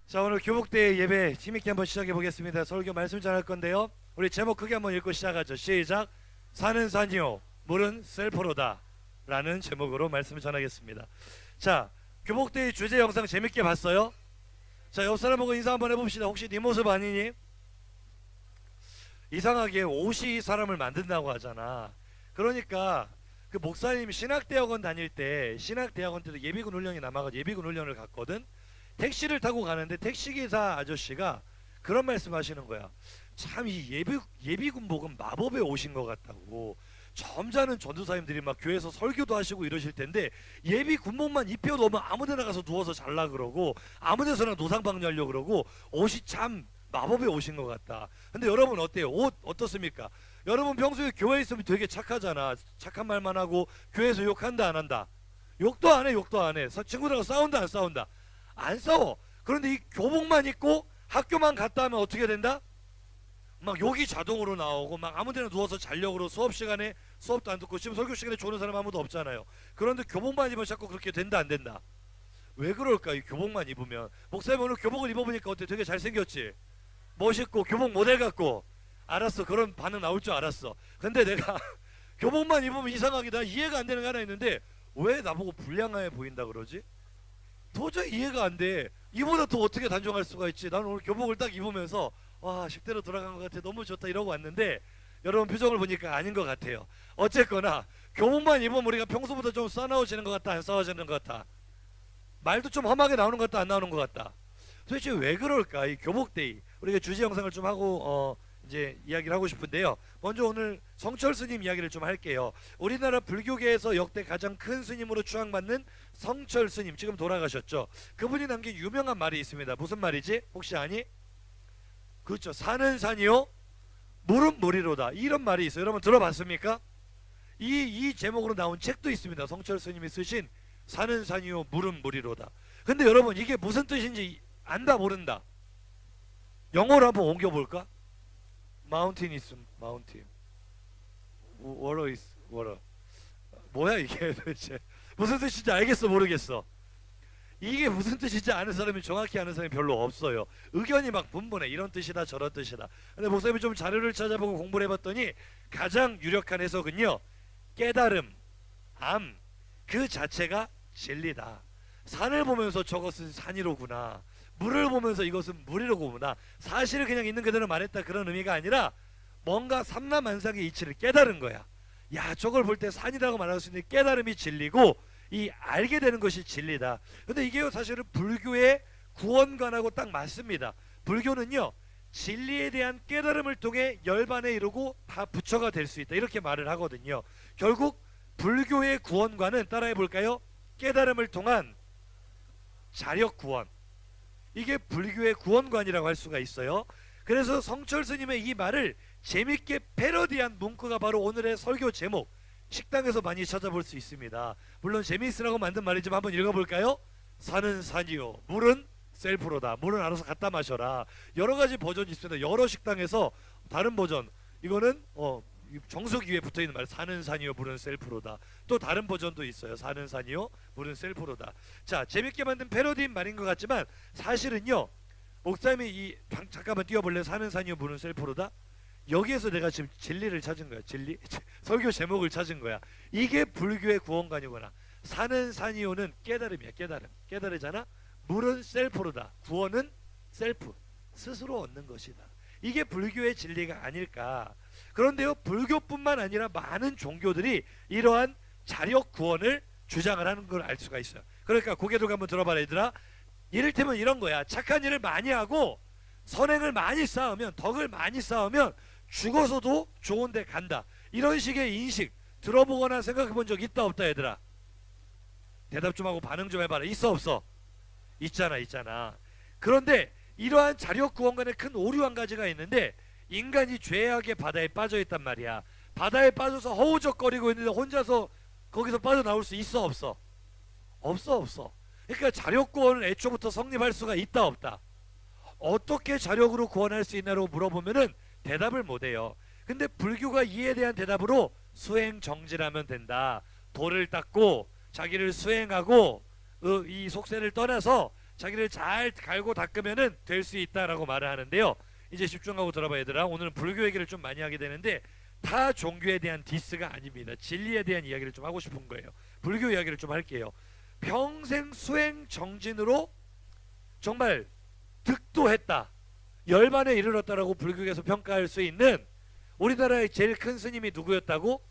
자, 오늘 교복대회 예배 힘있게 한번 시작해 보겠습니다. 설교 말씀 전할 건데요, 우리 제목 크게 한번 읽고 시작하죠. 시작. 산은 산이요 물은 셀프로다 라는 제목으로 말씀을 전하겠습니다. 자, 교복대회 주제 영상 재밌게 봤어요? 자, 옆 사람하고 인사 한번 해봅시다. 혹시 네 모습 아니니? 이상하게 옷이 사람을 만든다고 하잖아. 그러니까 그 목사님이 신학대학원 다닐 때, 신학대학원 때도 예비군 훈련이 남아가지고 예비군 훈련을 갔거든. 택시를 타고 가는데 택시기사 아저씨가 그런 말씀 하시는 거야. 참 이 예비군복은 마법의 옷인 것 같다고. 점잖은 전도사님들이 막 교회에서 설교도 하시고 이러실 텐데 예비군복만 입혀놓으면 아무데나 가서 누워서 잘라 그러고 아무데서나 노상방뇨하려고 그러고 옷이 참 마법의 옷인 것 같다. 근데 여러분 어때요? 옷 어떻습니까? 여러분 평소에 교회에 있으면 되게 착하잖아. 착한 말만 하고 교회에서 욕한다 안 한다? 욕도 안 해. 욕도 안 해. 친구들하고 싸운다 안 싸운다? 안 싸워. 그런데 이 교복만 입고 학교만 갔다 하면 어떻게 된다? 막 욕이 자동으로 나오고 막 아무데나 누워서 자려고 그러고 수업 시간에 수업도 안 듣고 지금 설교 시간에 조는 사람 아무도 없잖아요. 그런데 교복만 입으면 자꾸 그렇게 된다 안 된다? 왜 그럴까? 이 교복만 입으면. 목사님 오늘 교복을 입어보니까 어때? 되게 잘생겼지? 멋있고 교복 모델 같고. 알았어. 그런 반응 나올 줄 알았어. 근데 내가 교복만 입으면 이상하게 나 이해가 안 되는 게 하나 있는데 왜 나보고 불량해 보인다 그러지? 도저히 이해가 안 돼. 이보다 더 어떻게 단정할 수가 있지? 나는 오늘 교복을 딱 입으면서 와 10대로 돌아간 것 같아. 너무 좋다 이러고 왔는데 여러분 표정을 보니까 아닌 것 같아요. 어쨌거나 교복만 입으면 우리가 평소보다 좀 싸나워지는 것 같다 안 싸워지는 것 같다? 말도 좀 험하게 나오는 것 같다 안 나오는 것 같다? 도대체 왜 그럴까? 이 교복데이 우리가 주제 영상을 좀 하고 이제 이야기를 하고 싶은데요. 먼저 오늘 성철 스님 이야기를 좀 할게요. 우리나라 불교계에서 역대 가장 큰 스님으로 추앙받는 성철 스님, 지금 돌아가셨죠. 그분이 남긴 유명한 말이 있습니다. 무슨 말이지? 혹시 아니? 그렇죠. 산은 산이요 물은 물이로다. 이런 말이 있어요. 여러분 들어봤습니까? 이 제목으로 나온 책도 있습니다. 성철 스님이 쓰신 산은 산이요 물은 물이로다. 근데 여러분 이게 무슨 뜻인지 안다 모른다? 영어로 한번 옮겨볼까? Mountain is mountain. Water is water. 뭐야 이게 도대체? 무슨 뜻인지 알겠어 모르겠어? 이게 무슨 뜻인지 아는 사람이 정확히 아는 사람이 별로 없어요. 의견이 막 분분해. 이런 뜻이다 저런 뜻이다. 근데 목사님이 좀 자료를 찾아보고 공부를 해봤더니 가장 유력한 해석은요, 깨달음, 암, 그 자체가 진리다. 산을 보면서 저것은 산이로구나, 물을 보면서 이것은 물이로구나. 사실을 그냥 있는 그대로 말했다 그런 의미가 아니라 뭔가 삼라만상의 이치를 깨달은 거야. 야, 저걸 볼 때 산이라고 말할 수 있는 깨달음이 진리고 이 알게 되는 것이 진리다. 근데 이게 사실은 불교의 구원관하고 딱 맞습니다. 불교는요, 진리에 대한 깨달음을 통해 열반에 이르고 다 부처가 될 수 있다 이렇게 말을 하거든요. 결국 불교의 구원관은 따라해 볼까요? 깨달음을 통한 자력 구원. 이게 불교의 구원관이라고 할 수가 있어요. 그래서 성철 스님의 이 말을 재밌게 패러디한 문구가 바로 오늘의 설교 제목, 식당에서 많이 찾아볼 수 있습니다. 물론 재미있으라고 만든 말이지만 한번 읽어볼까요? 산은 산이요 물은 셀프로다. 물은 알아서 갖다 마셔라. 여러가지 버전이 있습니다. 여러 식당에서 다른 버전, 이거는 정수기 위에 붙어있는 말, 산은 산이요 물은 셀프로다. 또 다른 버전도 있어요. 산은 산이요 물은 셀프로다. 자, 재밌게 만든 패러디인 말인 것 같지만 사실은요, 목사님이 잠깐만 띄워볼래? 산은 산이요 물은 셀프로다. 여기에서 내가 지금 진리를 찾은 거야. 진리? 설교 제목을 찾은 거야. 이게 불교의 구원관이구나. 산은 산이요는 깨달음이야. 깨달음. 깨달으잖아. 물은 셀프로다. 구원은 셀프, 스스로 얻는 것이다. 이게 불교의 진리가 아닐까. 그런데요, 불교뿐만 아니라 많은 종교들이 이러한 자력 구원을 주장을 하는 걸 알 수가 있어요. 그러니까 고개 들고 한번 들어봐라 얘들아. 이를테면 이런 거야. 착한 일을 많이 하고 선행을 많이 쌓으면, 덕을 많이 쌓으면 죽어서도 좋은 데 간다. 이런 식의 인식 들어보거나 생각해 본 적 있다 없다 얘들아? 대답 좀 하고 반응 좀 해봐라. 있어 없어? 있잖아. 그런데 이러한 자력 구원관에 큰 오류 한 가지가 있는데, 인간이 죄악의 바다에 빠져 있단 말이야. 바다에 빠져서 허우적거리고 있는데 혼자서 거기서 빠져나올 수 있어 없어? 없어. 그러니까 자력 구원은 애초부터 성립할 수가 있다 없다? 어떻게 자력으로 구원할 수 있나로 물어보면은 대답을 못해요. 근데 불교가 이에 대한 대답으로 수행정지라면 된다. 도를 닦고 자기를 수행하고 이 속세를 떠나서 자기를 잘 갈고 닦으면은 될 수 있다라고 말을 하는데요. 이제 집중하고 들어봐 얘들아. 오늘은 불교 얘기를 좀 많이 하게 되는데 타 종교에 대한 디스가 아닙니다. 진리에 대한 이야기를 좀 하고 싶은 거예요. 불교 이야기를 좀 할게요. 평생 수행 정진으로 정말 득도했다, 열반에 이르렀다라고 불교에서 평가할 수 있는 우리나라의 제일 큰 스님이 누구였다고?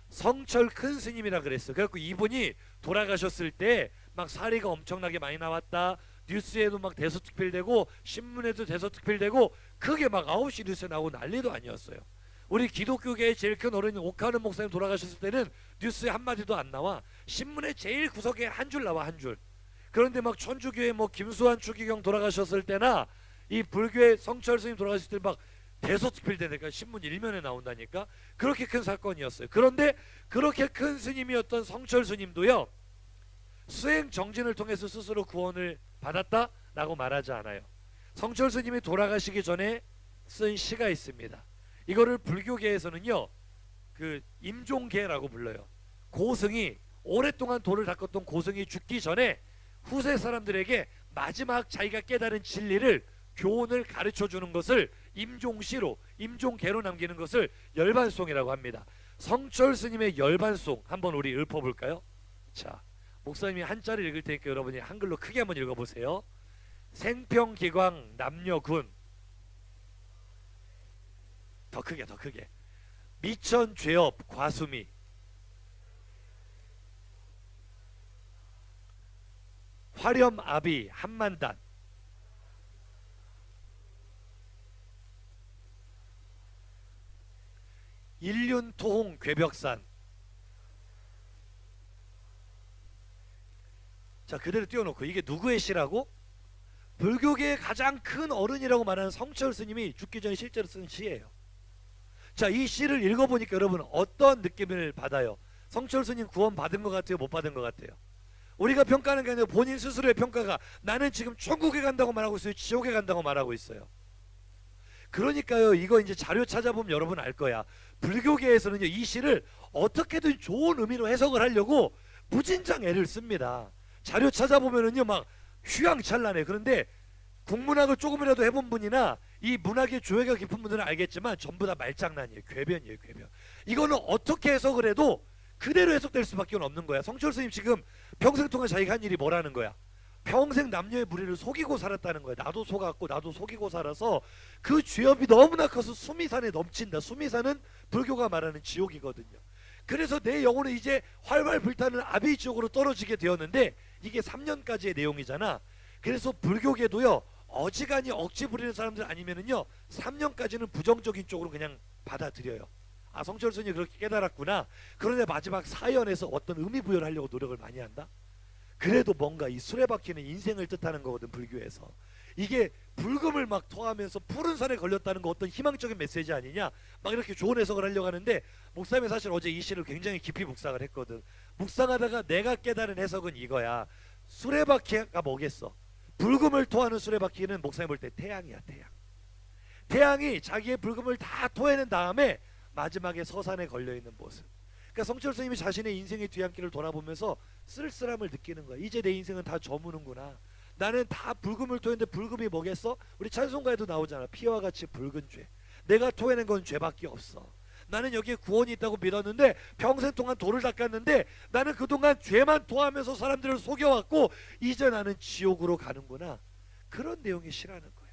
성철 큰 스님이라 그랬어. 그래갖고 이분이 돌아가셨을 때 막 사리가 엄청나게 많이 나왔다, 뉴스에도 막 대서특필되고 신문에도 대서특필되고 그게 막 9시 뉴스에 나오고 난리도 아니었어요. 우리 기독교계의 제일 큰 어른인 옥하는 목사님 돌아가셨을 때는 뉴스에 한마디도 안 나와. 신문에 제일 구석에 한 줄 나와, 한 줄. 그런데 막 천주교의 뭐 김수환 추기경 돌아가셨을 때나 이 불교의 성철 스님 돌아가셨을 때 막 대서특필되니까 신문 일면에 나온다니까. 그렇게 큰 사건이었어요. 그런데 그렇게 큰 스님이었던 성철 스님도요, 수행 정진을 통해서 스스로 구원을 받았다라고 말하지 않아요. 성철 스님이 돌아가시기 전에 쓴 시가 있습니다. 이거를 불교계에서는요, 그 임종계라고 불러요. 고승이 오랫동안 돌을 닦았던 고승이 죽기 전에 후세 사람들에게 마지막 자기가 깨달은 진리를, 교훈을 가르쳐 주는 것을 임종시로, 임종계로 남기는 것을 열반송이라고 합니다. 성철 스님의 열반송 한번 우리 읊어볼까요? 자, 목사님이 한자를 읽을 테니까 여러분이 한글로 크게 한번 읽어보세요. 생평기광 남녀군. 더 크게, 더 크게. 미천죄업 과수미. 화렴아비 한만단. 일륜토홍 괴벽산. 자, 그대로 띄워놓고 이게 누구의 시라고? 불교계의 가장 큰 어른이라고 말하는 성철 스님이 죽기 전에 실제로 쓴 시예요. 자, 이 시를 읽어보니까 여러분 어떤 느낌을 받아요? 성철 스님 구원 받은 것 같아요? 못 받은 것 같아요? 우리가 평가하는 게 아니라 본인 스스로의 평가가 나는 지금 천국에 간다고 말하고 있어요? 지옥에 간다고 말하고 있어요? 그러니까요, 이거 이제 자료 찾아보면 여러분 알 거야. 불교계에서는요, 이 시를 어떻게든 좋은 의미로 해석을 하려고 무진장 애를 씁니다. 자료 찾아보면은요, 막 휘황찬란해. 그런데 국문학을 조금이라도 해본 분이나 이 문학의 조예가 깊은 분들은 알겠지만 전부 다 말장난이에요. 궤변이에요, 궤변. 이거는 어떻게 해석을 해도 그대로 해석될 수밖에 없는 거야. 성철 스님 지금 평생 동안 자기가 한 일이 뭐라는 거야? 평생 남녀의 무리를 속이고 살았다는 거야. 나도 속았고 나도 속이고 살아서 그 죄업이 너무나 커서 수미산에 넘친다. 수미산은 불교가 말하는 지옥이거든요. 그래서 내 영혼은 이제 활활 불타는 아비 지옥으로 떨어지게 되었는데 이게 3년까지의 내용이잖아. 그래서 불교계도요, 어지간히 억지 부리는 사람들 아니면은요 3년까지는 부정적인 쪽으로 그냥 받아들여요. 아, 성철 스님이 그렇게 깨달았구나. 그런데 마지막 사연에서 어떤 의미 부여를 하려고 노력을 많이 한다. 그래도 뭔가 이 수레바퀴는 인생을 뜻하는 거거든, 불교에서. 이게 불금을 막 토하면서 푸른 산에 걸렸다는 거 어떤 희망적인 메시지 아니냐, 막 이렇게 좋은 해석을 하려고 하는데 목사님이 사실 어제 이 시를 굉장히 깊이 묵상을 했거든. 묵상하다가 내가 깨달은 해석은 이거야. 수레바퀴가 뭐겠어? 불금을 토하는 수레바퀴는 목사님 볼 때 태양이야, 태양. 태양이 자기의 불금을 다 토해낸 다음에 마지막에 서산에 걸려있는 모습. 그러니까 성철 스님이 자신의 인생의 뒤안길을 돌아보면서 쓸쓸함을 느끼는 거야. 이제 내 인생은 다 저무는구나. 나는 다 불금을 토했는데 불금이 뭐겠어? 우리 찬송가에도 나오잖아. 피와 같이 붉은 죄. 내가 토해낸 건 죄밖에 없어. 나는 여기에 구원이 있다고 믿었는데 평생 동안 돌을 닦았는데 나는 그동안 죄만 토하면서 사람들을 속여왔고 이제 나는 지옥으로 가는구나. 그런 내용이 시라는 거야.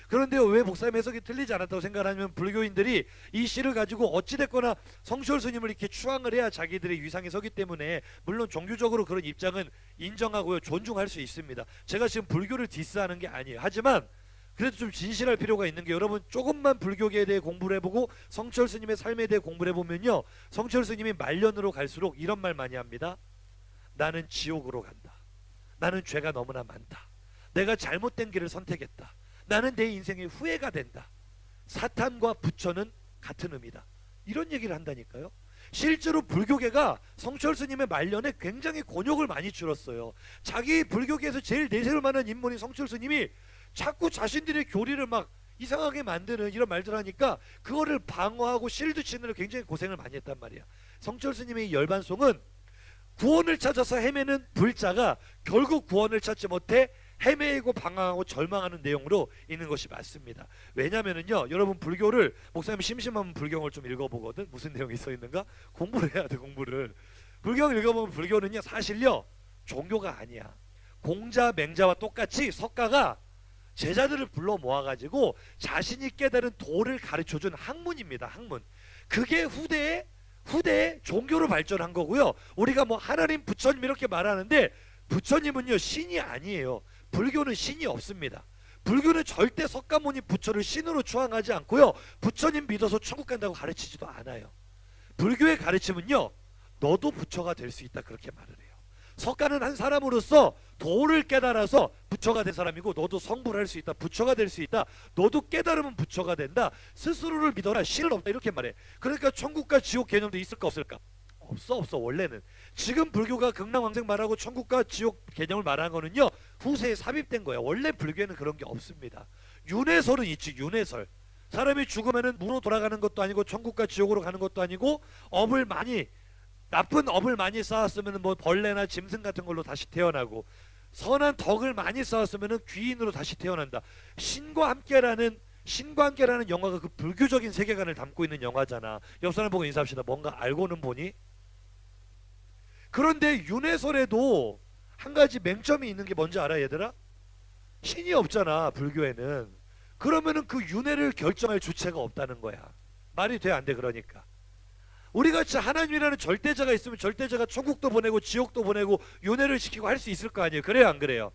그런데 왜 목사님 해석이 틀리지 않았다고 생각하냐면 불교인들이 이 시를 가지고 어찌됐거나 성철 스님을 이렇게 추앙을 해야 자기들의 위상이 서기 때문에, 물론 종교적으로 그런 입장은 인정하고요, 존중할 수 있습니다. 제가 지금 불교를 디스하는 게 아니에요. 하지만 그래도 좀 진실할 필요가 있는 게, 여러분 조금만 불교계에 대해 공부를 해보고 성철 스님의 삶에 대해 공부를 해보면요, 성철 스님이 말년으로 갈수록 이런 말 많이 합니다. 나는 지옥으로 간다. 나는 죄가 너무나 많다. 내가 잘못된 길을 선택했다. 나는 내 인생에 후회가 된다. 사탄과 부처는 같은 의미다. 이런 얘기를 한다니까요. 실제로 불교계가 성철 스님의 말년에 굉장히 곤욕을 많이 치렀어요. 자기 불교계에서 제일 내세울 만한 인물인 성철 스님이 자꾸 자신들의 교리를 막 이상하게 만드는 이런 말들 하니까 그거를 방어하고 실드 치느라 굉장히 고생을 많이 했단 말이야. 성철 스님의 열반송은 구원을 찾아서 헤매는 불자가 결국 구원을 찾지 못해 헤매이고 방황하고 절망하는 내용으로 있는 것이 맞습니다. 왜냐면은요, 여러분 불교를 목사님 심심하면 불경을 좀 읽어보거든. 무슨 내용이 써 있는가? 공부를 해야 돼, 공부를. 불경 읽어보면 불교는요 사실요 종교가 아니야. 공자 맹자와 똑같이 석가가 제자들을 불러 모아가지고 자신이 깨달은 도를 가르쳐준 학문입니다. 학문. 그게 후대에 종교로 발전한 거고요. 우리가 뭐 하나님 부처님 이렇게 말하는데 부처님은요 신이 아니에요. 불교는 신이 없습니다. 불교는 절대 석가모니 부처를 신으로 추앙하지 않고요, 부처님 믿어서 천국 간다고 가르치지도 않아요. 불교의 가르침은요, 너도 부처가 될 수 있다, 그렇게 말을 해요. 석가는 한 사람으로서 도를 깨달아서 부처가 된 사람이고, 너도 성불을 할 수 있다, 부처가 될 수 있다, 너도 깨달으면 부처가 된다, 스스로를 믿어라, 신은 없다, 이렇게 말해. 그러니까 천국과 지옥 개념도 있을까 없을까? 없어. 원래는 지금 불교가 극락왕생 말하고 천국과 지옥 개념을 말하는 거는요 후세에 삽입된 거예요. 원래 불교에는 그런 게 없습니다. 윤회설은 있지. 윤회설. 사람이 죽으면은 무로 돌아가는 것도 아니고 천국과 지옥으로 가는 것도 아니고, 나쁜 업을 많이 쌓았으면 뭐 벌레나 짐승 같은 걸로 다시 태어나고, 선한 덕을 많이 쌓았으면 귀인으로 다시 태어난다. 신과 함께라는 영화가 그 불교적인 세계관을 담고 있는 영화잖아. 옆 사람 보고 인사합시다. 뭔가 알고는 보니? 그런데 윤회설에도 한 가지 맹점이 있는 게 뭔지 알아, 얘들아? 신이 없잖아, 불교에는. 그러면은 그 윤회를 결정할 주체가 없다는 거야. 말이 돼, 안 돼? 그러니까 우리같이 하나님이라는 절대자가 있으면 절대자가 천국도 보내고 지옥도 보내고 윤회를 시키고 할 수 있을 거 아니에요. 그래요, 안 그래요?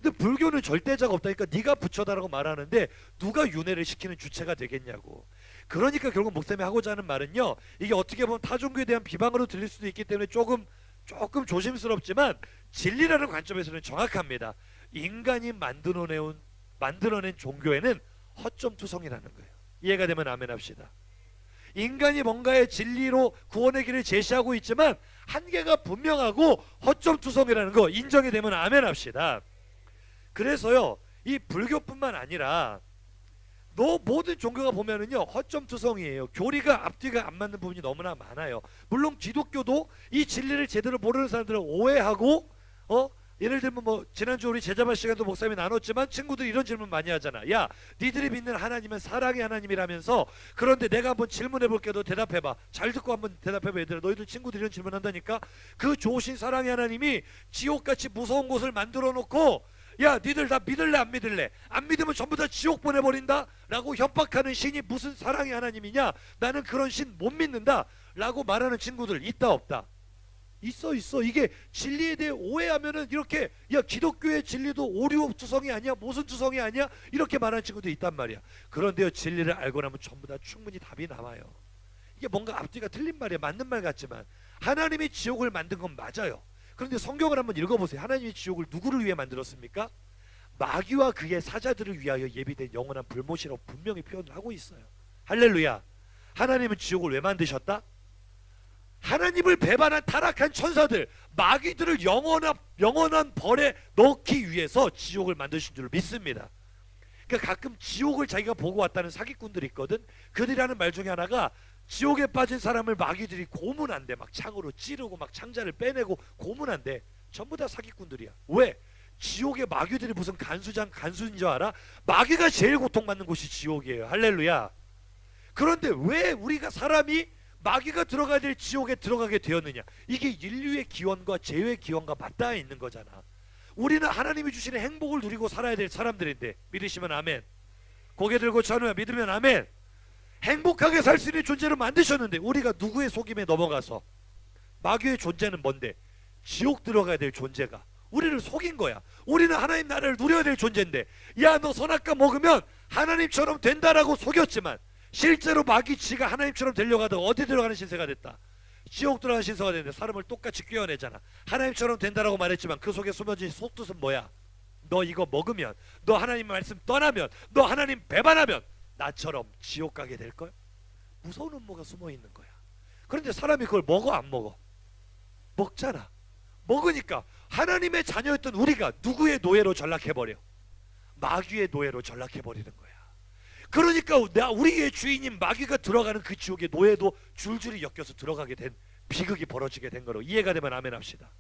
근데 불교는 절대자가 없다니까 네가 부처다라고 말하는데 누가 윤회를 시키는 주체가 되겠냐고. 그러니까 결국 목사님이 하고자 하는 말은요, 이게 어떻게 보면 타종교에 대한 비방으로 들릴 수도 있기 때문에 조금 조심스럽지만 진리라는 관점에서는 정확합니다. 인간이 만들어낸 종교에는 허점투성이라는 거예요. 이해가 되면 아멘 합시다. 인간이 뭔가의 진리로 구원의 길을 제시하고 있지만 한계가 분명하고 허점투성이라는 거 인정이 되면 아멘 합시다. 그래서요, 이 불교뿐만 아니라 모든 종교가 보면은요 허점투성이에요. 교리가 앞뒤가 안 맞는 부분이 너무나 많아요. 물론 기독교도 이 진리를 제대로 모르는 사람들을 오해하고, 예를 들면 뭐 지난주 우리 제자반 시간도 목사님이 나눴지만 친구들이 이런 질문 많이 하잖아. 야, 니들이 믿는 하나님은 사랑의 하나님이라면서, 그런데 내가 한번 질문해 볼게, 너 대답해봐. 잘 듣고 한번 대답해봐. 얘들아, 너희들 친구들이 이런 질문 한다니까. 그 좋으신 사랑의 하나님이 지옥같이 무서운 곳을 만들어 놓고, 야, 니들 다 믿을래 안 믿을래? 안 믿으면 전부 다 지옥 보내버린다 라고 협박하는 신이 무슨 사랑의 하나님이냐, 나는 그런 신 못 믿는다 라고 말하는 친구들 있다 없다? 있어. 이게 진리에 대해 오해하면은 이렇게, 야, 기독교의 진리도 오류 투성이 아니야, 무슨 투성이 아니야, 이렇게 말하는 친구도 있단 말이야. 그런데요, 진리를 알고 나면 전부 다 충분히 답이 나와요. 이게 뭔가 앞뒤가 틀린 말이야. 맞는 말 같지만 하나님이 지옥을 만든 건 맞아요. 그런데 성경을 한번 읽어보세요. 하나님이 지옥을 누구를 위해 만들었습니까? 마귀와 그의 사자들을 위하여 예비된 영원한 불못이라고 분명히 표현을 하고 있어요. 할렐루야. 하나님은 지옥을 왜 만드셨다? 하나님을 배반한 타락한 천사들, 마귀들을 영원한 벌에 넣기 위해서 지옥을 만드신 줄 믿습니다. 그러니까 가끔 지옥을 자기가 보고 왔다는 사기꾼들이 있거든. 그들이 하는 말 중에 하나가, 지옥에 빠진 사람을 마귀들이 고문한대. 막 창으로 찌르고 막 창자를 빼내고 고문한대. 전부 다 사기꾼들이야. 왜? 지옥의 마귀들이 무슨 간수인 줄 알아? 마귀가 제일 고통받는 곳이 지옥이에요. 할렐루야. 그런데 왜 우리가 사람이 마귀가 들어가야 될 지옥에 들어가게 되었느냐? 이게 인류의 기원과 죄의 기원과 맞닿아 있는 거잖아. 우리는 하나님이 주시는 행복을 누리고 살아야 될 사람들인데, 믿으시면 아멘. 고개 들고 전우야, 믿으면 아멘. 행복하게 살 수 있는 존재를 만드셨는데 우리가 누구의 속임에 넘어가서, 마귀의 존재는 뭔데? 지옥 들어가야 될 존재가 우리를 속인 거야. 우리는 하나님 나라를 누려야 될 존재인데, 야, 너 선악과 먹으면 하나님처럼 된다라고 속였지만 실제로 마귀 지가 하나님처럼 되려고 하다가 어디 들어가는 신세가 됐다? 지옥 들어가는 신세가 됐는데 사람을 똑같이 꿰어내잖아. 하나님처럼 된다라고 말했지만 그 속에 숨어진 속뜻은 뭐야? 너 이거 먹으면, 너 하나님 말씀 떠나면, 너 하나님 배반하면 나처럼 지옥 가게 될걸? 무서운 음모가 숨어있는 거야. 그런데 사람이 그걸 먹어 안 먹어? 먹잖아. 먹으니까 하나님의 자녀였던 우리가 누구의 노예로 전락해버려? 마귀의 노예로 전락해버리는 거야. 그러니까 우리의 주인인 마귀가 들어가는 그 지옥의 노예도 줄줄이 엮여서 들어가게 된 비극이 벌어지게 된 거로 이해가 되면 아멘 합시다.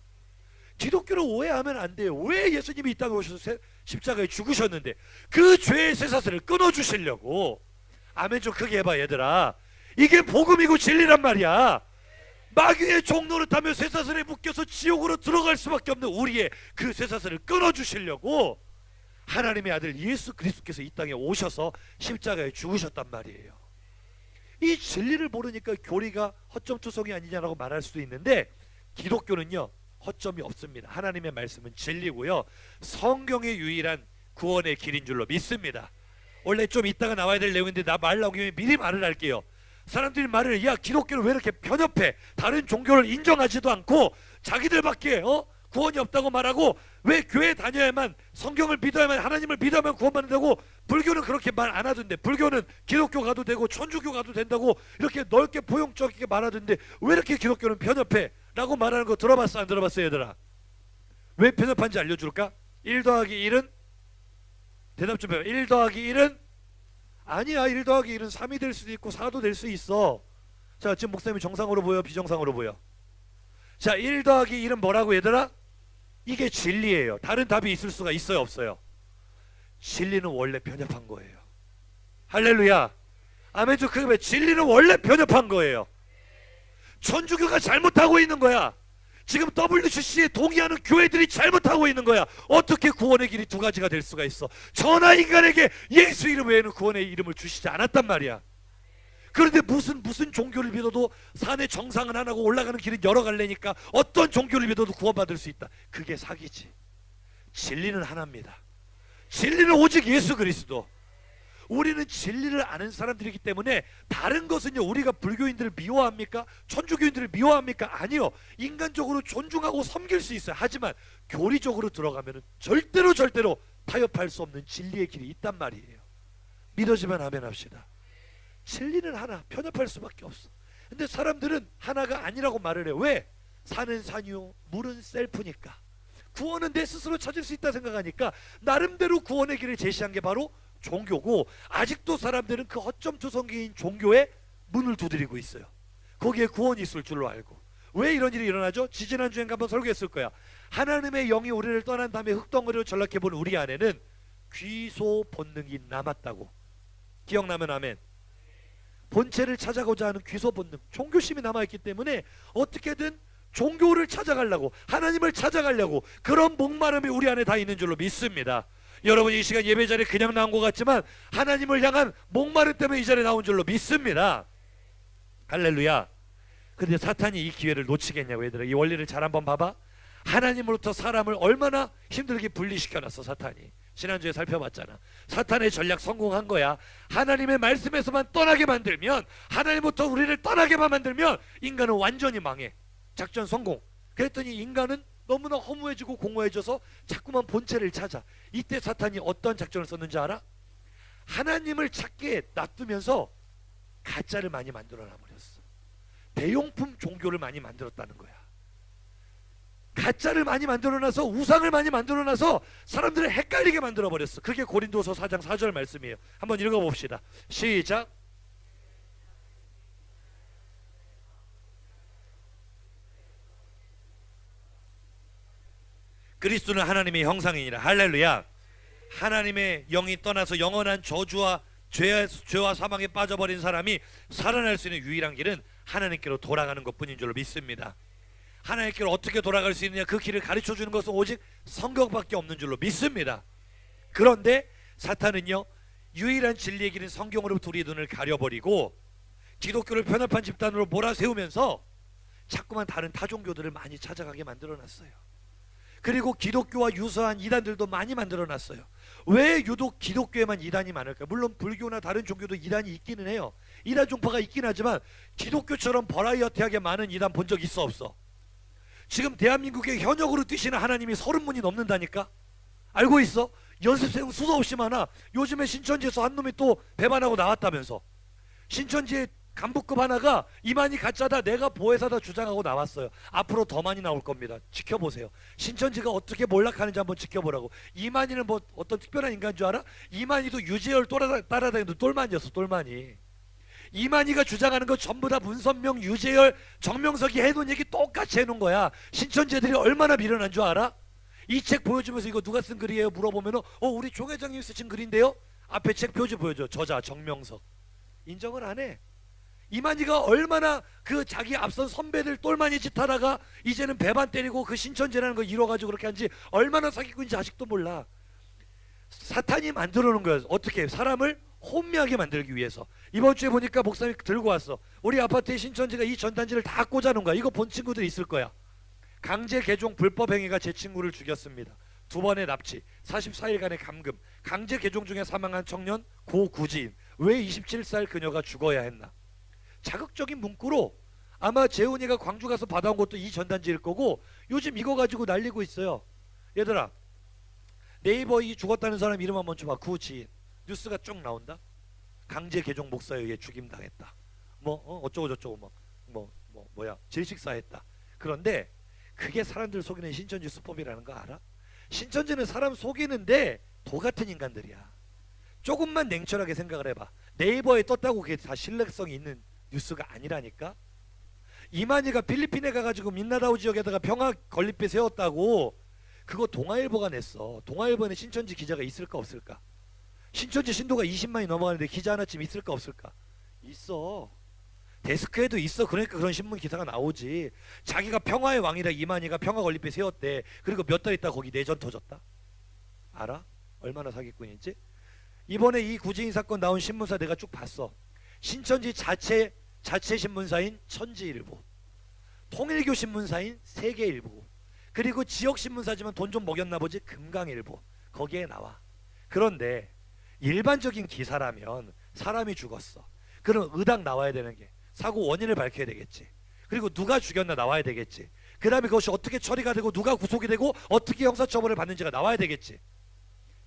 기독교를 오해하면 안 돼요. 왜 예수님이 이 땅에 오셔서 십자가에 죽으셨는데 그 죄의 쇠사슬을 끊어주시려고. 아멘 좀 크게 해봐 얘들아. 이게 복음이고 진리란 말이야. 마귀의 종노릇하며 쇠사슬에 묶여서 지옥으로 들어갈 수밖에 없는 우리의 그 쇠사슬을 끊어주시려고 하나님의 아들 예수 그리스도께서 이 땅에 오셔서 십자가에 죽으셨단 말이에요. 이 진리를 모르니까 교리가 허점투성이 아니냐라고 말할 수도 있는데 기독교는요 허점이 없습니다. 하나님의 말씀은 진리고요, 성경의 유일한 구원의 길인 줄로 믿습니다. 원래 좀 이따가 나와야 될 내용인데 나 말 나오기 전에 미리 말을 할게요. 사람들이 말을, 야 기독교는 왜 이렇게 편협해, 다른 종교를 인정하지도 않고 자기들밖에 구원이 없다고 말하고, 왜 교회 다녀야만, 성경을 믿어야만, 하나님을 믿어야만 구원받는다고, 불교는 그렇게 말 안 하던데, 불교는 기독교 가도 되고 천주교 가도 된다고 이렇게 넓게 포용적이게 말하던데 왜 이렇게 기독교는 편협해? 라고 말하는 거 들어봤어 안 들어봤어 얘들아? 왜 편협한지 알려줄까? 1 더하기 1은? 대답 좀 해요. 1 더하기 1은? 아니야. 1 더하기 1은 3이 될 수도 있고 4도 될 수 있어. 자, 지금 목사님이 정상으로 보여 비정상으로 보여? 자, 1 더하기 1은 뭐라고 얘들아? 이게 진리예요. 다른 답이 있을 수가 있어요 없어요? 진리는 원래 편협한 거예요. 할렐루야. 아멘 좀 크게. 진리는 원래 편협한 거예요. 천주교가 잘못하고 있는 거야. 지금 WCC에 동의하는 교회들이 잘못하고 있는 거야. 어떻게 구원의 길이 두 가지가 될 수가 있어? 천하 인간에게 예수 이름 외에는 구원의 이름을 주시지 않았단 말이야. 그런데 무슨 종교를 믿어도 산의 정상은 하나고 올라가는 길은 여러 갈래니까 어떤 종교를 믿어도 구원받을 수 있다. 그게 사기지. 진리는 하나입니다. 진리는 오직 예수 그리스도. 우리는 진리를 아는 사람들이기 때문에 다른 것은요, 우리가 불교인들을 미워합니까? 천주교인들을 미워합니까? 아니요. 인간적으로 존중하고 섬길 수 있어요. 하지만 교리적으로 들어가면 절대로 타협할 수 없는 진리의 길이 있단 말이에요. 믿어지면 아멘 합시다. 진리는 하나, 편협할 수밖에 없어. 근데 사람들은 하나가 아니라고 말을 해요. 왜? 산은 산이요 물은 셀프니까. 구원은 내 스스로 찾을 수 있다 생각하니까 나름대로 구원의 길을 제시한 게 바로 종교고, 아직도 사람들은 그 허점투성이인 종교에 문을 두드리고 있어요. 거기에 구원이 있을 줄로 알고. 왜 이런 일이 일어나죠? 지지난주에 한번 설교했을 거야. 하나님의 영이 우리를 떠난 다음에 흙덩어리로 전락해본 우리 안에는 귀소 본능이 남았다고. 기억나면 아멘. 본체를 찾아가고자 하는 귀소 본능, 종교심이 남아있기 때문에 어떻게든 종교를 찾아가려고, 하나님을 찾아가려고 그런 목마름이 우리 안에 다 있는 줄로 믿습니다. 여러분 이 시간 예배 자리에 그냥 나온 것 같지만 하나님을 향한 목마름 때문에 이 자리에 나온 줄로 믿습니다. 할렐루야. 근데 사탄이 이 기회를 놓치겠냐고. 얘들아, 이 원리를 잘 한번 봐봐. 하나님으로부터 사람을 얼마나 힘들게 분리시켜놨어 사탄이. 지난주에 살펴봤잖아. 사탄의 전략 성공한 거야. 하나님의 말씀에서만 떠나게 만들면, 하나님부터 우리를 떠나게만 만들면 인간은 완전히 망해. 작전 성공. 그랬더니 인간은 너무나 허무해지고 공허해져서 자꾸만 본체를 찾아. 이때 사탄이 어떤 작전을 썼는지 알아? 하나님을 찾게 놔두면서 가짜를 많이 만들어 놔버렸어. 대용품 종교를 많이 만들었다는 거야. 가짜를 많이 만들어놔서, 우상을 많이 만들어놔서 사람들을 헷갈리게 만들어버렸어. 그게 고린도서 4장 4절 말씀이에요. 한번 읽어봅시다. 시작. 그리스도는 하나님의 형상이니라. 할렐루야. 하나님의 영이 떠나서 영원한 저주와 죄와 사망에 빠져버린 사람이 살아날 수 있는 유일한 길은 하나님께로 돌아가는 것뿐인 줄로 믿습니다. 하나님께로 어떻게 돌아갈 수 있느냐, 그 길을 가르쳐주는 것은 오직 성경밖에 없는 줄로 믿습니다. 그런데 사탄은요, 유일한 진리의 길인 성경으로부터 우리의 눈을 가려버리고 기독교를 편협한 집단으로 몰아세우면서 자꾸만 다른 타종교들을 많이 찾아가게 만들어놨어요. 그리고 기독교와 유사한 이단들도 많이 만들어놨어요. 왜 유독 기독교에만 이단이 많을까? 물론 불교나 다른 종교도 이단이 있기는 해요. 이단 종파가 있긴 하지만 기독교처럼 버라이어티하게 많은 이단 본 적 있어 없어? 지금 대한민국에 현역으로 뛰시는 하나님이 30분이 넘는다니까? 알고 있어? 연습생 수도 없이 많아. 요즘에 신천지에서 한 놈이 또 배반하고 나왔다면서. 신천지에 간부급 하나가 이만희 가짜다, 내가 보혜사다 주장하고 나왔어요. 앞으로 더 많이 나올 겁니다. 지켜보세요. 신천지가 어떻게 몰락하는지 한번 지켜보라고. 이만희는 뭐 어떤 특별한 인간인 줄 알아? 이만희도 유재열 따라다니는 똘만이었어. 똘만이. 이만희가 주장하는 거 전부 다 문선명, 유재열, 정명석이 해놓은 얘기 똑같이 해놓은 거야. 신천지들이 얼마나 미련한 줄 알아? 이 책 보여주면서 이거 누가 쓴 글이에요? 물어보면 우리 종 회장님 쓰신 글인데요? 앞에 책 표지 보여줘. 저자 정명석. 인정을 안 해. 이만희가 얼마나 그 자기 앞선 선배들 똘마니 짓하다가 이제는 배반 때리고 그 신천지라는 거 이뤄가지고 그렇게 한지 얼마나 사기꾼인지 아직도 몰라. 사탄이 만들어 놓은 거야. 어떻게? 사람을 혼미하게 만들기 위해서. 이번 주에 보니까 목사님이 들고 왔어. 우리 아파트에 신천지가 이 전단지를 다 꽂아놓은 거야. 이거 본 친구들 있을 거야. 강제 개종 불법 행위가 제 친구를 죽였습니다. 2번의 납치, 44일간의 감금, 강제 개종 중에 사망한 청년 고구지인. 왜 27살 그녀가 죽어야 했나? 자극적인 문구로 아마 재훈이가 광주 가서 받아온 것도 이 전단지일 거고 요즘 이거 가지고 날리고 있어요. 얘들아, 네이버 이 죽었다는 사람 이름 한번 줘봐. 구지인. 뉴스가 쭉 나온다. 강제 개종 목사에 의해 죽임당했다. 어쩌고 저쩌고 뭐야 질식사했다. 그런데 그게 사람들 속이는 신천지 수법이라는 거 알아? 신천지는 사람 속이는데 도 같은 인간들이야. 조금만 냉철하게 생각을 해봐. 네이버에 떴다고 그게 다 신뢰성이 있는 뉴스가 아니라니까. 이만희가 필리핀에 가가지고 민나다우 지역에다가 평화 건립비 세웠다고 그거 동아일보가 냈어. 동아일보에는 신천지 기자가 있을까 없을까? 신천지 신도가 20만이 넘어가는데 기자 하나쯤 있을까 없을까? 있어. 데스크에도 있어. 그러니까 그런 신문 기사가 나오지. 자기가 평화의 왕이라 이만희가 평화 건립비 세웠대. 그리고 몇 달 있다 거기 내전 터졌다. 알아? 얼마나 사기꾼인지? 이번에 이 구지인 사건 나온 신문사 내가 쭉 봤어. 신천지 자체 신문사인 천지일보, 통일교 신문사인 세계일보, 그리고 지역 신문사지만 돈 좀 먹였나 보지 금강일보. 거기에 나와. 그런데 일반적인 기사라면 사람이 죽었어. 그럼 의당 나와야 되는 게 사고 원인을 밝혀야 되겠지. 그리고 누가 죽였나 나와야 되겠지. 그 다음에 그것이 어떻게 처리가 되고 누가 구속이 되고 어떻게 형사처벌을 받는지가 나와야 되겠지.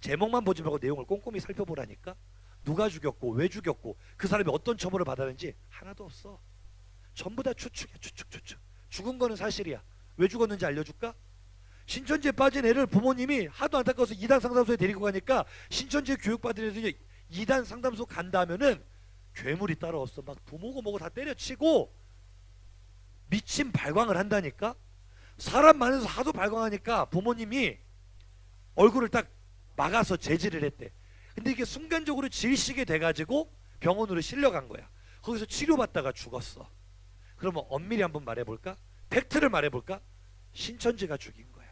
제목만 보지 말고 내용을 꼼꼼히 살펴보라니까. 누가 죽였고 왜 죽였고 그 사람이 어떤 처벌을 받았는지 하나도 없어. 전부 다 추측이야. 추측. 죽은 거는 사실이야. 왜 죽었는지 알려줄까? 신천지에 빠진 애를 부모님이 하도 안타까워서 이단 상담소에 데리고 가니까 신천지에 교육받은 애들이 이단 상담소 간다 하면은 괴물이 따라왔어. 막 부모고 뭐고 다 때려치고 미친 발광을 한다니까. 사람 많아서 하도 발광하니까 부모님이 얼굴을 딱 막아서 제지를 했대. 근데 이게 순간적으로 질식이 돼가지고 병원으로 실려간 거야. 거기서 치료받다가 죽었어. 그러면 엄밀히 한번 말해볼까? 팩트를 말해볼까? 신천지가 죽인 거야.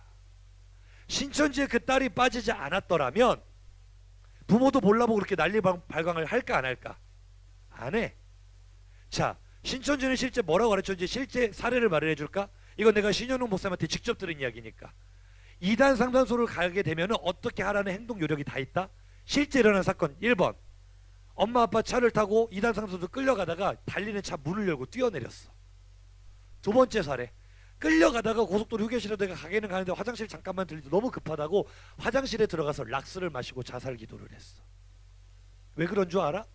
신천지에 그 딸이 빠지지 않았더라면 부모도 몰라보고 그렇게 난리 발광을 할까 안 할까? 안 해. 자, 신천지는 실제 뭐라고 가르쳤는지 실제 사례를 말해줄까? 이건 내가 신현웅 목사님한테 직접 들은 이야기니까. 이단 상담소를 가게 되면 어떻게 하라는 행동 요령이 다 있다. 실제 일어난 사건 1번, 엄마 아빠 차를 타고 이단 상담소 끌려가다가 달리는 차 문을 열고 뛰어내렸어. 두 번째 사례, 끌려가다가 고속도로 휴게실에 내가 가게는 가는데 화장실 잠깐만 들리도 너무 급하다고 화장실에 들어가서 락스를 마시고 자살 기도를 했어. 왜 그런 줄 알아?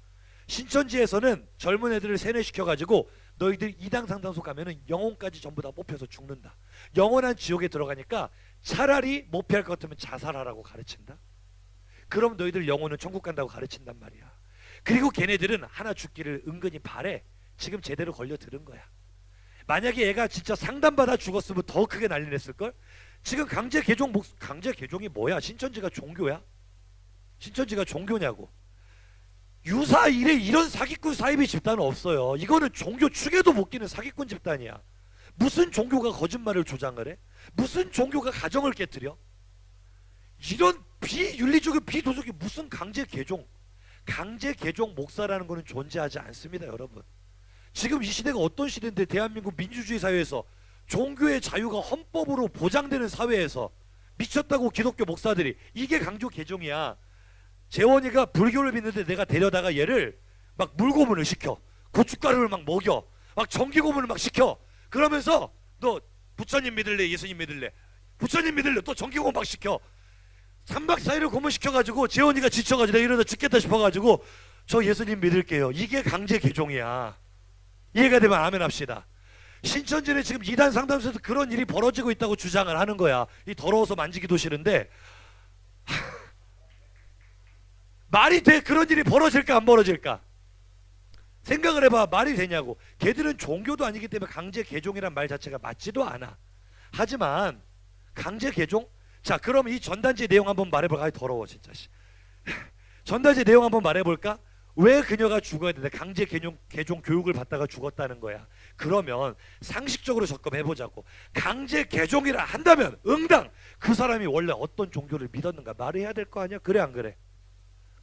신천지에서는 젊은 애들을 세뇌시켜가지고 너희들 이단 상담소 가면은 영혼까지 전부 다 뽑혀서 죽는다. 영원한 지옥에 들어가니까 차라리 못 피할 것 같으면 자살하라고 가르친다. 그럼 너희들 영혼은 천국 간다고 가르친단 말이야. 그리고 걔네들은 하나 죽기를 은근히 바래. 지금 제대로 걸려 들은 거야. 만약에 얘가 진짜 상담받아 죽었으면 더 크게 난리 냈을걸? 지금 강제 개종이 뭐야? 신천지가 종교야? 신천지가 종교냐고. 유사일에 이런 사기꾼 사이비 집단은 없어요. 이거는 종교 축에도 못 끼는 사기꾼 집단이야. 무슨 종교가 거짓말을 조장을 해? 무슨 종교가 가정을 깨뜨려? 이런 비윤리적인 비도덕이 무슨 강제 개종 목사라는 거는 존재하지 않습니다. 여러분, 지금 이 시대가 어떤 시대인데 대한민국 민주주의 사회에서 종교의 자유가 헌법으로 보장되는 사회에서 미쳤다고 기독교 목사들이 이게 강조 개종이야. 재원이가 불교를 믿는데 내가 데려다가 얘를 막 물고문을 시켜, 고춧가루를 막 먹여, 막 전기고문을 막 시켜. 그러면서 너 부처님 믿을래 예수님 믿을래, 부처님 믿을래, 또 전기고문 막 시켜. 3박 4일을 고문시켜가지고 재원이가 지쳐가지고 내가 이러다 죽겠다 싶어가지고 저 예수님 믿을게요. 이게 강제 개종이야. 이해가 되면 아멘 합시다. 신천지는 지금 이단 상담소에서 그런 일이 벌어지고 있다고 주장을 하는 거야. 이 더러워서 만지기도 싫은데 말이 돼? 그런 일이 벌어질까 안 벌어질까? 생각을 해봐. 말이 되냐고. 걔들은 종교도 아니기 때문에 강제 개종이란 말 자체가 맞지도 않아. 하지만 강제 개종? 자, 그럼 이 전단지 내용 한번 말해볼까? 아이 더러워 진짜. 전단지 내용 한번 말해볼까? 왜 그녀가 죽어야 되는데 강제 개종 교육을 받다가 죽었다는 거야. 그러면 상식적으로 접근해보자고. 강제 개종이라 한다면 응당 그 사람이 원래 어떤 종교를 믿었는가 말해야 될 거 아니야? 그래 안 그래?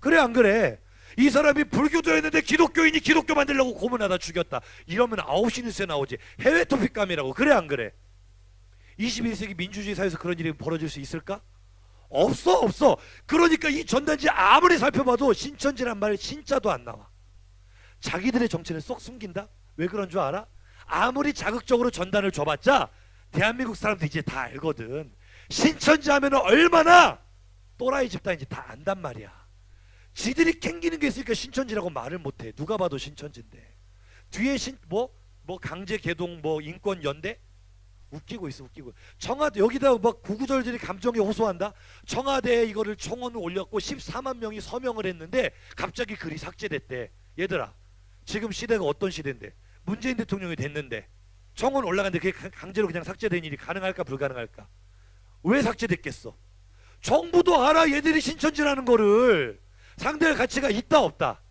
그래 안 그래? 이 사람이 불교도였는데 기독교인이 기독교 만들려고 고문하다 죽였다. 이러면 9시 뉴스에 나오지. 해외 토픽감이라고. 그래 안 그래? 21세기 민주주의 사회에서 그런 일이 벌어질 수 있을까? 없어. 그러니까 이 전단지 아무리 살펴봐도 신천지란 말 진짜도 안 나와. 자기들의 정체를 쏙 숨긴다? 왜 그런 줄 알아? 아무리 자극적으로 전단을 줘봤자 대한민국 사람들 이제 다 알거든. 신천지 하면 얼마나 또라이 집단인지 다 안단 말이야. 지들이 캥기는 게 있으니까 신천지라고 말을 못해. 누가 봐도 신천지인데. 뒤에 뭐 강제 개동 뭐 인권 연대? 웃기고 있어. 청와대 여기다 막 구구절절히 감정에 호소한다. 청와대에 이거를 청원을 올렸고 14만 명이 서명을 했는데 갑자기 글이 삭제됐대. 얘들아, 지금 시대가 어떤 시대인데 문재인 대통령이 됐는데 청원 올라갔는데 그게 강제로 그냥 삭제된 일이 가능할까 불가능할까? 왜 삭제됐겠어? 정부도 알아. 얘들이 신천지라는 거를. 상대할 가치가 있다 없다.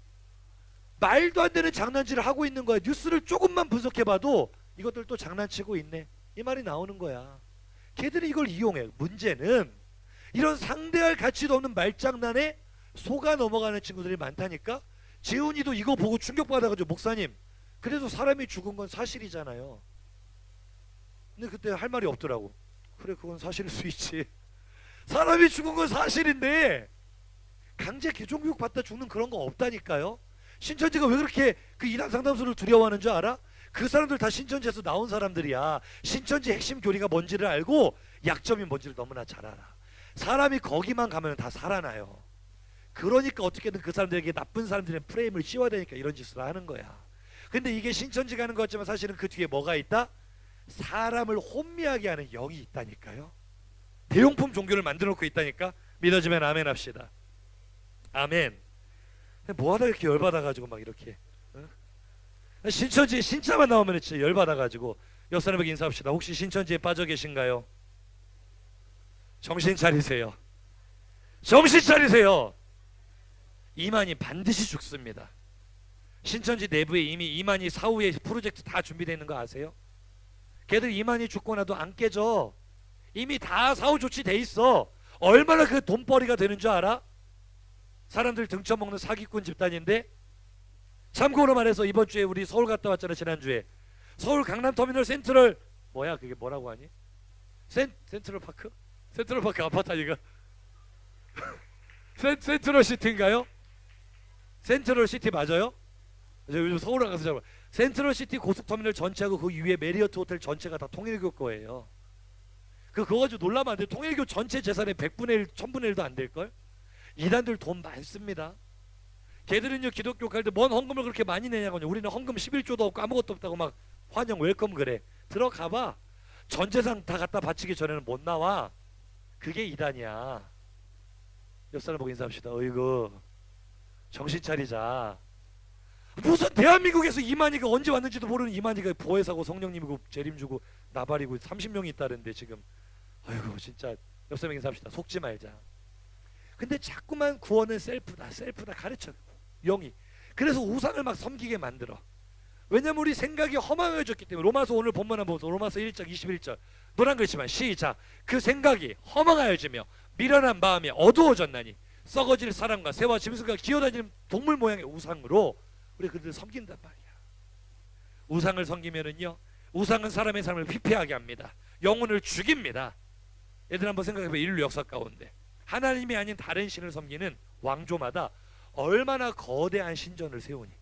말도 안 되는 장난질을 하고 있는 거야. 뉴스를 조금만 분석해봐도 이것들 또 장난치고 있네, 이 말이 나오는 거야. 걔들이 이걸 이용해. 문제는 이런 상대할 가치도 없는 말장난에 속아 넘어가는 친구들이 많다니까. 재훈이도 이거 보고 충격받아가지고 목사님, 그래도 사람이 죽은 건 사실이잖아요. 근데 그때 할 말이 없더라고. 그래, 그건 사실일 수 있지. 사람이 죽은 건 사실인데 강제 개종교육 받다 죽는 그런 거 없다니까요. 신천지가 왜 그렇게 그 이단 상담소를 두려워하는 줄 알아? 그 사람들 다 신천지에서 나온 사람들이야. 신천지 핵심 교리가 뭔지를 알고 약점이 뭔지를 너무나 잘 알아. 사람이 거기만 가면 다 살아나요. 그러니까 어떻게든 그 사람들에게 나쁜 사람들의 프레임을 씌워야 되니까 이런 짓을 하는 거야. 근데 이게 신천지 가는 것 같지만 사실은 그 뒤에 뭐가 있다? 사람을 혼미하게 하는 영이 있다니까요. 대용품 종교를 만들어 놓고 있다니까. 믿어지면 아멘 합시다. 아멘. 뭐하다 이렇게 열받아가지고 막 이렇게 신천지 신자만 나오면 진짜 열받아가지고. 옆 사람에게 인사합시다. 혹시 신천지에 빠져 계신가요? 정신 차리세요. 정신 차리세요. 이만희 반드시 죽습니다. 신천지 내부에 이미 이만희 사후에 프로젝트 다 준비되어 있는 거 아세요? 걔들 이만희 죽고 나도 안 깨져. 이미 다 사후 조치 돼 있어. 얼마나 그 돈벌이가 되는 줄 알아? 사람들 등쳐먹는 사기꾼 집단인데. 참고로 말해서 이번 주에 우리 서울 갔다 왔잖아. 지난주에 서울 강남터미널 센트럴 뭐야 그게 뭐라고 하니? 센트럴파크? 센트럴파크 아파트 아니가? 센트럴시티인가요? 센트럴시티 맞아요? 요즘 서울 가서 잘 센트럴시티 고속터미널 전체하고 그 위에 메리어트 호텔 전체가 다 통일교 거예요. 그거 가지고 놀라면 안 돼. 통일교 전체 재산의 100분의 1, 1000분의 1도 안 될걸? 이단들 돈 많습니다. 걔들은요 기독교 갈 때 뭔 헌금을 그렇게 많이 내냐고요. 우리는 헌금 11조도 없고 아무것도 없다고 막 환영 웰컴 그래. 들어가봐. 전 재산 다 갖다 바치기 전에는 못 나와. 그게 이단이야. 옆 사람 보고 인사합시다. 어이구 정신 차리자. 무슨 대한민국에서 이만희가 언제 왔는지도 모르는 이만희가 보혜사고 성령님이고 재림주고 나발이고 30명이 있다는데 지금. 어이구 진짜. 옆 사람 인사합시다. 속지 말자. 근데 자꾸만 구원은 셀프다 가르쳐 영이. 그래서 우상을 막 섬기게 만들어. 왜냐면 우리 생각이 허망해졌기 때문에. 로마서 오늘 본문 한번 보세요. 로마서 1장 21절 노란 글씨만 시작. 그 생각이 허망하여지며 미련한 마음이 어두워졌나니 썩어질 사람과 새와 짐승과 기어다니는 동물 모양의 우상으로 우리 그들을 섬긴단 말이야. 우상을 섬기면은요, 우상은 사람의 삶을 피폐하게 합니다. 영혼을 죽입니다. 얘들 한번 생각해봐. 인류 역사 가운데 하나님이 아닌 다른 신을 섬기는 왕조마다 얼마나 거대한 신전을 세우니.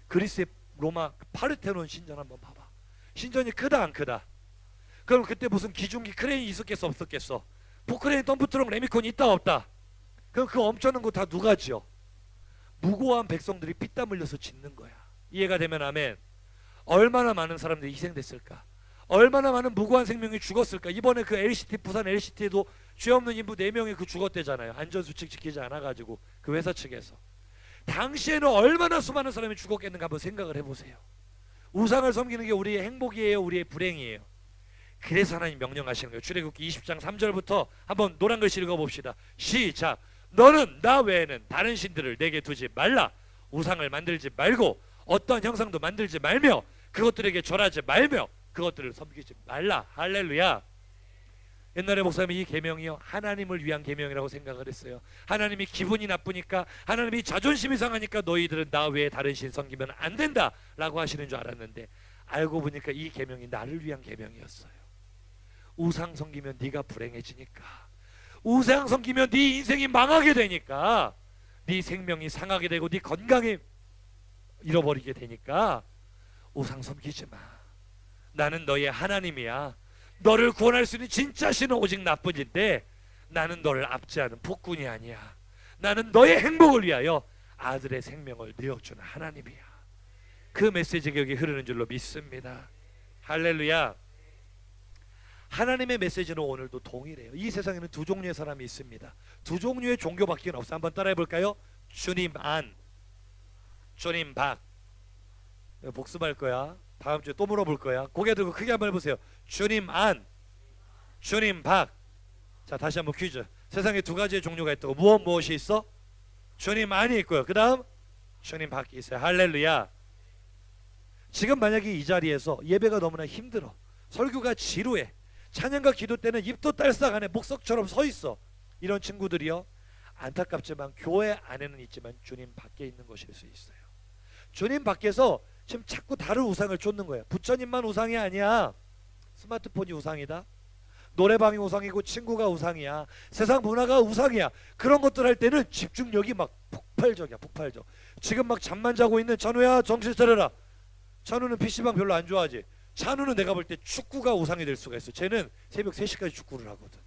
그리스의 로마 파르테논 신전 한번 봐봐. 신전이 크다 안 크다? 그럼 그때 무슨 기중기 크레인이 있었겠어 없었겠어? 포크레인 덤프트럭 레미콘이 있다 없다? 그럼 그 엄청난 거 다 누가 지어? 무고한 백성들이 피땀 흘려서 짓는 거야. 이해가 되면 아멘. 얼마나 많은 사람들이 희생됐을까? 얼마나 많은 무고한 생명이 죽었을까? 이번에 그 LCT 부산 LCT에도 죄 없는 인부 4명이 그 죽었대잖아요. 안전수칙 지키지 않아가지고 그 회사 측에서. 당시에는 얼마나 수많은 사람이 죽었겠는가 한번 생각을 해보세요. 우상을 섬기는 게 우리의 행복이에요, 우리의 불행이에요? 그래서 하나님 명령하시는 거예요. 출애굽기 20장 3절부터 한번 노란 글씨 읽어봅시다. 시작. 너는 나 외에는 다른 신들을 내게 두지 말라. 우상을 만들지 말고 어떤 형상도 만들지 말며 그것들에게 절하지 말며 그것들을 섬기지 말라. 할렐루야. 옛날에 목사님이 이 계명이요 하나님을 위한 계명이라고 생각을 했어요. 하나님이 기분이 나쁘니까, 하나님이 자존심이 상하니까 너희들은 나 외에 다른 신 섬기면 안 된다 라고 하시는 줄 알았는데, 알고 보니까 이 계명이 나를 위한 계명이었어요. 우상 섬기면 네가 불행해지니까, 우상 섬기면 네 인생이 망하게 되니까, 네 생명이 상하게 되고 네 건강이 잃어버리게 되니까 우상 섬기지 마. 나는 너의 하나님이야. 너를 구원할 수 있는 진짜 신은 오직 나뿐인데 나는 너를 압제하는 폭군이 아니야. 나는 너의 행복을 위하여 아들의 생명을 내어주는 하나님이야. 그 메시지가 여기 흐르는 줄로 믿습니다. 할렐루야. 하나님의 메시지는 오늘도 동일해요. 이 세상에는 두 종류의 사람이 있습니다. 두 종류의 종교밖에 없어요. 한번 따라해 볼까요? 주님 안, 주님 박. 복습할 거야. 다음 주에 또 물어볼 거야. 고개 들고 크게 한번 해보세요. 주님 안, 주님 박. 자, 다시 한번 퀴즈. 세상에 두 가지의 종류가 있다고. 무엇이 있어? 주님 안이 있고요. 그 다음 주님 밖이 있어요. 할렐루야. 지금 만약에 이 자리에서 예배가 너무나 힘들어, 설교가 지루해, 찬양과 기도 때는 입도 딸싹 안에 목석처럼 서 있어, 이런 친구들이요, 안타깝지만 교회 안에는 있지만 주님 밖에 있는 것일 수 있어요. 주님 밖에서 지금 자꾸 다른 우상을 쫓는 거예요. 부처님만 우상이 아니야. 스마트폰이 우상이다, 노래방이 우상이고 친구가 우상이야, 세상 문화가 우상이야. 그런 것들 할 때는 집중력이 막 폭발적이야. 폭발적. 지금 막 잠만 자고 있는 찬우야, 정신 차려라. 찬우는 PC방 별로 안 좋아하지. 찬우는 내가 볼 때 축구가 우상이 될 수가 있어. 쟤는 새벽 3시까지 축구를 하거든.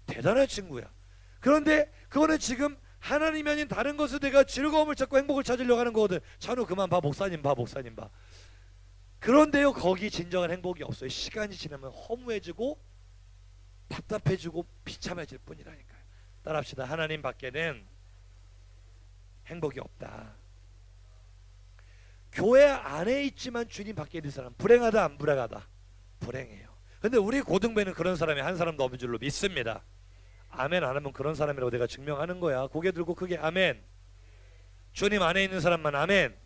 대단한 친구야. 그런데 그거는 지금 하나님이 아닌 다른 것을 내가 즐거움을 찾고 행복을 찾으려고 하는 거거든. 찬우 그만 봐, 목사님 봐, 목사님 봐. 그런데요, 거기 진정한 행복이 없어요. 시간이 지나면 허무해지고 답답해지고 비참해질 뿐이라니까요. 따라합시다. 하나님 밖에는 행복이 없다. 교회 안에 있지만 주님 밖에 있는 사람 불행하다, 안 불행하다? 불행해요. 근데 우리 고등배는 그런 사람이 한 사람도 없는 줄로 믿습니다. 아멘 안 하면 그런 사람이라고 내가 증명하는 거야. 고개 들고 크게 아멘. 주님 안에 있는 사람만 아멘.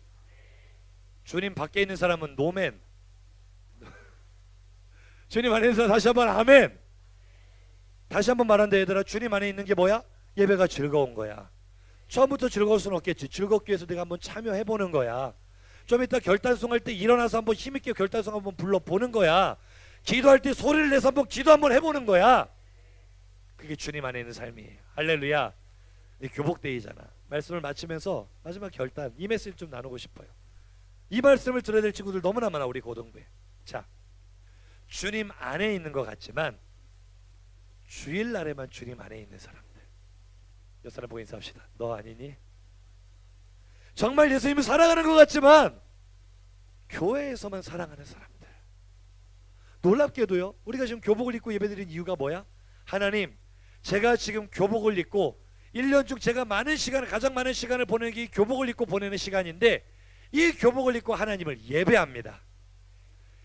주님 밖에 있는 사람은 노멘. 주님 안에 있는 사람 다시 한번 아멘. 다시 한번 말한다 얘들아. 주님 안에 있는 게 뭐야? 예배가 즐거운 거야. 처음부터 즐거울 수는 없겠지. 즐겁기 위해서 내가 한번 참여해보는 거야. 좀 이따 결단송할 때 일어나서 한번 힘있게 결단송 한번 불러보는 거야. 기도할 때 소리를 내서 한번 기도 한번 해보는 거야. 그게 주님 안에 있는 삶이에요. 할렐루야. 교복데이잖아. 말씀을 마치면서 마지막 결단, 이 메시지를 좀 나누고 싶어요. 이 말씀을 들어야 될 친구들 너무나 많아, 우리 고등부에. 자, 주님 안에 있는 것 같지만 주일날에만 주님 안에 있는 사람들, 몇 사람 보고 인사합시다. 너 아니니? 정말 예수님을 사랑하는 것 같지만 교회에서만 사랑하는 사람들. 놀랍게도요, 우리가 지금 교복을 입고 예배드린 이유가 뭐야? 하나님, 제가 지금 교복을 입고 1년 중 제가 가장 많은 시간을 보내는 게 교복을 입고 보내는 시간인데, 이 교복을 입고 하나님을 예배합니다.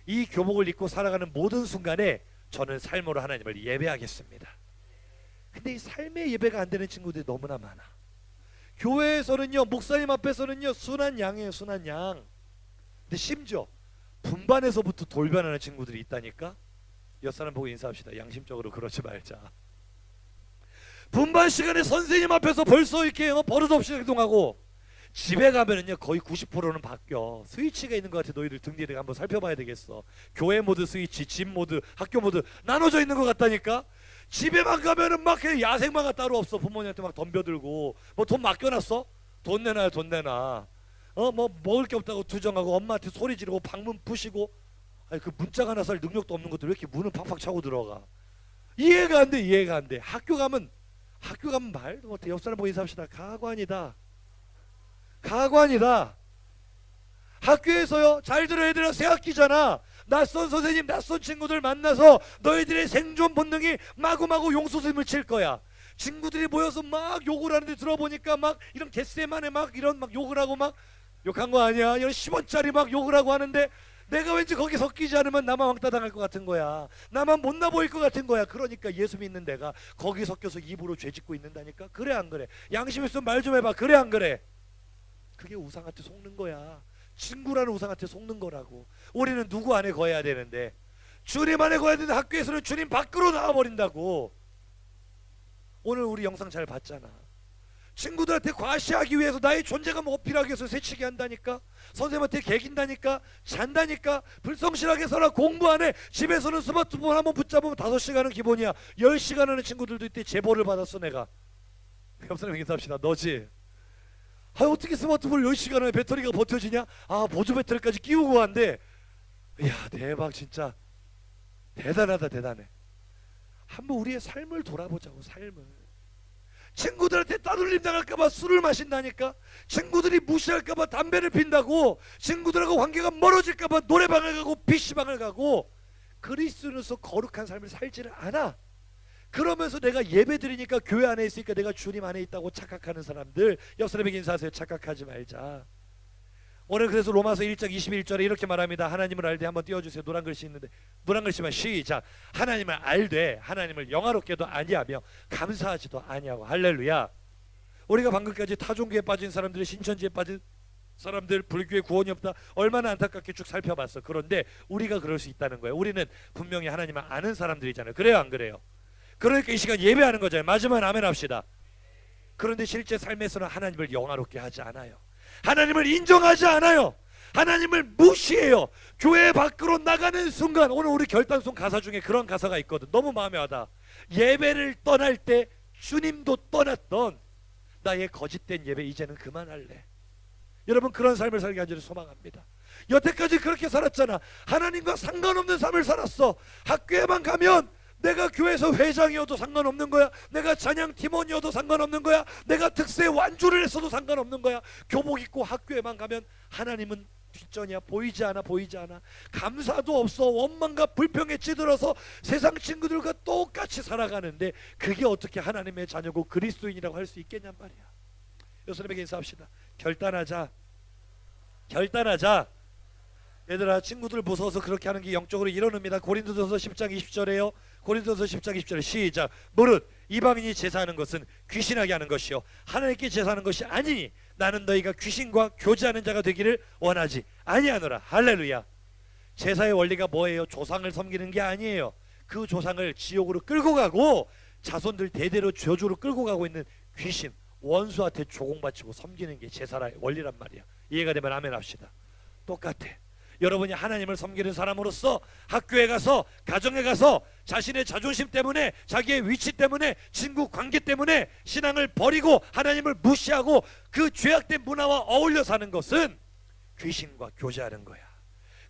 이 교복을 입고 살아가는 모든 순간에 저는 삶으로 하나님을 예배하겠습니다. 근데 이 삶의 예배가 안 되는 친구들이 너무나 많아. 교회에서는요, 목사님 앞에서는요 순한 양이에요, 순한 양. 근데 심지어 분반에서부터 돌변하는 친구들이 있다니까. 옆 사람 보고 인사합시다. 양심적으로 그러지 말자. 분반 시간에 선생님 앞에서 벌써 이렇게 버릇없이 행동하고, 집에 가면은요 거의 90%는 바뀌어. 스위치가 있는 것 같아. 너희들 등 뒤에 한번 살펴봐야 되겠어. 교회 모드 스위치, 집 모드, 학교 모드 나눠져 있는 것 같다니까. 집에만 가면은 막 그냥 야생마가 따로 없어. 부모님한테 막 덤벼들고, 뭐 돈 맡겨놨어? 돈 내놔요, 돈 내놔. 뭐 먹을 게 없다고 투정하고, 엄마한테 소리 지르고, 방문 부시고. 아니, 그 문짝 하나 살 능력도 없는 것들 왜 이렇게 문을 팍팍 차고 들어가? 이해가 안 돼, 이해가 안 돼. 학교 가면 말도 못해. 옆 사람 보고 인사합시다. 가관이다, 가관이다. 학교에서요, 잘 들어 얘들아, 새학기잖아. 낯선 선생님, 낯선 친구들 만나서 너희들의 생존 본능이 마구마구 용수숨을 칠 거야. 친구들이 모여서 막 욕을 하는데 들어보니까 막 이런 겟세만에 막 이런 막 욕을 하고 막 욕한 거 아니야. 이런 10원짜리 막 욕을 하고 하는데 내가 왠지 거기 섞이지 않으면 나만 왕따 당할 것 같은 거야. 나만 못나 보일 것 같은 거야. 그러니까 예수 믿는 내가 거기 섞여서 입으로 죄 짓고 있는다니까. 그래 안 그래? 양심 있으면 말 좀 해봐. 그래 안 그래? 그게 우상한테 속는 거야. 친구라는 우상한테 속는 거라고. 우리는 누구 안에 거해야 되는데, 주님 안에 거해야 되는데 학교에서는 주님 밖으로 나와버린다고. 오늘 우리 영상 잘 봤잖아. 친구들한테 과시하기 위해서 나의 존재감 어필하기 위해서 새치기 한다니까. 선생님한테 개긴다니까. 잔다니까. 불성실하게 살아. 공부 안 해. 집에서는 스마트폰 한번 붙잡으면 5시간은 기본이야. 10시간 하는 친구들도 있대. 제보를 받았어 내가. 옆 사람 인사합시다. 너지? 아, 어떻게 스마트폰을 10시간 해 배터리가 버텨지냐? 아, 보조 배터리까지 끼우고 한대. 이야, 대박. 진짜 대단하다. 대단해. 한번 우리의 삶을 돌아보자고. 삶을. 친구들한테 따돌림 당할까봐 술을 마신다니까. 친구들이 무시할까봐 담배를 핀다고. 친구들하고 관계가 멀어질까봐 노래방을 가고 PC방을 가고. 그리스도인으로서 거룩한 삶을 살지를 않아. 그러면서 내가 예배 드리니까 교회 안에 있으니까 내가 주님 안에 있다고 착각하는 사람들, 옆 사람에게 인사하세요. 착각하지 말자. 오늘 그래서 로마서 1장 21절에 이렇게 말합니다. 하나님을 알되 한번 띄워주세요. 노란 글씨 있는데, 노란 글씨만 시작. 하나님을 알되 하나님을 영화롭게도 아니하며 감사하지도 아니하고. 할렐루야. 우리가 방금까지 타종교에 빠진 사람들, 신천지에 빠진 사람들, 불교에 구원이 없다, 얼마나 안타깝게 쭉 살펴봤어. 그런데 우리가 그럴 수 있다는 거예요. 우리는 분명히 하나님을 아는 사람들이잖아요. 그래요 안 그래요? 그러니까 이 시간 예배하는 거잖아요. 마지막에 아멘 합시다. 그런데 실제 삶에서는 하나님을 영화롭게 하지 않아요. 하나님을 인정하지 않아요. 하나님을 무시해요. 교회 밖으로 나가는 순간, 오늘 우리 결단송 가사 중에 그런 가사가 있거든. 너무 마음에 와닿아. 예배를 떠날 때 주님도 떠났던 나의 거짓된 예배 이제는 그만할래. 여러분, 그런 삶을 살게 하기를 소망합니다. 여태까지 그렇게 살았잖아. 하나님과 상관없는 삶을 살았어. 학교에만 가면 내가 교회에서 회장이어도 상관없는 거야. 내가 찬양 팀원이어도 상관없는 거야. 내가 특세 완주를 했어도 상관없는 거야. 교복 입고 학교에만 가면 하나님은 뒷전이야. 보이지 않아. 보이지 않아. 감사도 없어. 원망과 불평에 찌들어서 세상 친구들과 똑같이 살아가는데 그게 어떻게 하나님의 자녀고 그리스도인이라고 할 수 있겠냔 말이야. 여러분에게 인사합시다. 결단하자. 결단하자. 얘들아, 친구들 무서워서 그렇게 하는 게 영적으로 이러는입니다. 고린도전서 10장 20절에요. 고린도전서 10장 20절에 시작. 무릇 이방인이 제사하는 것은 귀신하게 하는 것이요 하나님께 제사하는 것이 아니니 나는 너희가 귀신과 교제하는 자가 되기를 원하지 아니하노라. 할렐루야. 제사의 원리가 뭐예요? 조상을 섬기는 게 아니에요. 그 조상을 지옥으로 끌고 가고 자손들 대대로 저주로 끌고 가고 있는 귀신, 원수한테 조공바치고 섬기는 게 제사의 원리란 말이야. 이해가 되면 아멘 합시다. 똑같아. 여러분이 하나님을 섬기는 사람으로서 학교에 가서, 가정에 가서 자신의 자존심 때문에, 자기의 위치 때문에, 친구 관계 때문에 신앙을 버리고 하나님을 무시하고 그 죄악된 문화와 어울려 사는 것은 귀신과 교제하는 거야.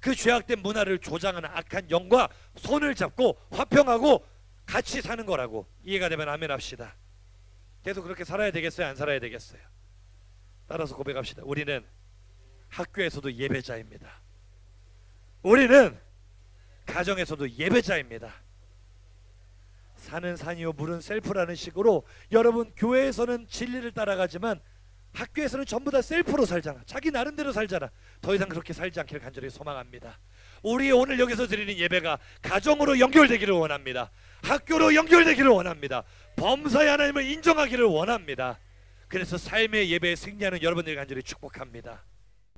그 죄악된 문화를 조장하는 악한 영과 손을 잡고 화평하고 같이 사는 거라고. 이해가 되면 아멘 합시다. 계속 그렇게 살아야 되겠어요? 안 살아야 되겠어요? 따라서 고백합시다. 우리는 학교에서도 예배자입니다. 우리는 가정에서도 예배자입니다. 산은 산이요 물은 셀프라는 식으로 여러분, 교회에서는 진리를 따라가지만 학교에서는 전부 다 셀프로 살잖아. 자기 나름대로 살잖아. 더 이상 그렇게 살지 않기를 간절히 소망합니다. 우리 오늘 여기서 드리는 예배가 가정으로 연결되기를 원합니다. 학교로 연결되기를 원합니다. 범사의 하나님을 인정하기를 원합니다. 그래서 삶의 예배에 승리하는 여러분들 간절히 축복합니다.